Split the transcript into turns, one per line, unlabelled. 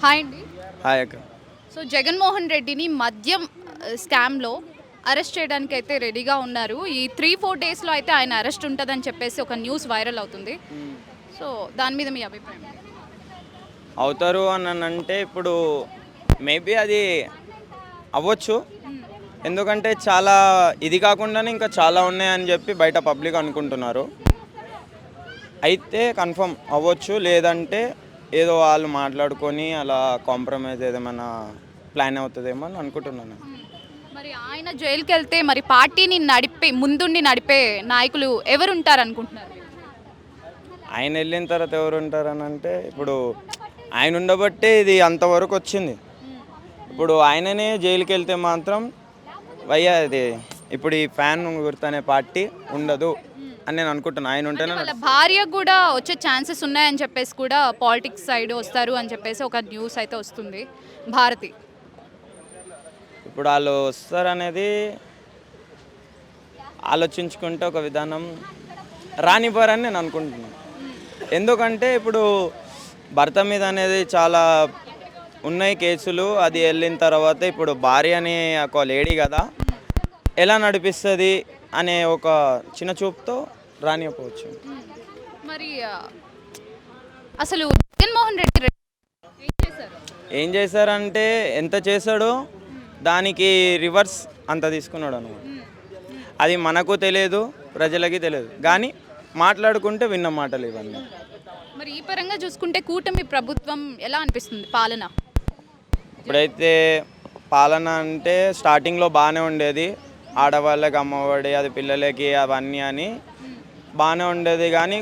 Hi అండి.
Hi అక్క.
So Jaganmohan రెడ్డిని మద్యం స్కామ్‌లో అరెస్ట్ చేయడానికైతే రెడీగా ఉన్నారు. ఈ 3, 4 డేస్‌లో అయితే ఆయన అరెస్ట్ ఉంటదని చెప్పేసి ఒక న్యూస్ వైరల్ అవుతుంది. సో దాని మీద మీ అభిప్రాయం ఏంటి?
అవుతారు అని అంటే ఇప్పుడు మేబీ అది అవ్వచ్చు. ఎందుకంటే చాలా ఇది కాకుండానే ఇంకా చాలా ఉన్నాయని చెప్పి బయట పబ్లిక్ అనుకుంటున్నారు. అయితే కన్ఫర్మ్ అవ్వచ్చు. లేదంటే ఏదో వాళ్ళు మాట్లాడుకొని అలా కాంప్రమైజ్ ఏదేమైనా ప్లాన్ అవుతుందేమో అని అనుకుంటున్నాను.
మరి ఆయన జైలుకెళ్తే మరి పార్టీని ముందుండి నడిపే నాయకులు ఎవరుంటారనుకుంటున్నారు?
ఆయన వెళ్ళిన తర్వాత ఎవరు ఉంటారని అంటే ఇప్పుడు ఆయన ఉండబట్టే ఇది అంతవరకు వచ్చింది. ఇప్పుడు ఆయననే జైలుకి వెళ్తే మాత్రం అది ఇప్పుడు ఈ ఫ్యాన్ గుర్తు అనే పార్టీ ఉండదు అని నేను అనుకుంటున్నాను. ఆయన
అంటే
ఉంటేనే
వాళ్ళ భార్య కూడా వచ్చే ఛాన్సెస్ ఉన్నాయని చెప్పేసి కూడా పాలిటిక్స్ సైడ్ వస్తారు అని చెప్పేసి ఒక న్యూస్ అయితే వస్తుంది. భారతి.
ఇప్పుడు వాళ్ళు వస్తారనేది ఆలోచించుకుంటే ఒక విధానం రానివ్వరని నేను అనుకుంటున్నాను. ఎందుకంటే ఇప్పుడు భర్త మీద అనేది చాలా ఉన్నాయి కేసులు. అది వెళ్ళిన తర్వాత ఇప్పుడు భార్య అనే ఒక లేడీ కదా, ఎలా నడిపిస్తుంది అనే ఒక చిన్న చూపుతో రానియకపోవచ్చు.
మరి అసలు జగన్మోహన్ రెడ్డి ఏం చేశారు?
ఏం చేశారంటే ఎంత చేశాడో దానికి రివర్స్ అంత తీసుకున్నాడు అనమాట. అది మనకు తెలియదు, ప్రజలకి తెలియదు, కానీ మాట్లాడుకుంటే విన్న మాటలు ఇవన్నీ.
మరి ఈ పరంగా చూసుకుంటే కూటమి ప్రభుత్వం ఎలా అనిపిస్తుంది పాలన?
ఇప్పుడైతే పాలన అంటే స్టార్టింగ్లో బాగానే ఉండేది. ఆడవాళ్ళకి అమ్మఒడి, అది పిల్లలకి అవన్నీ అని బాగానే ఉండేది. కానీ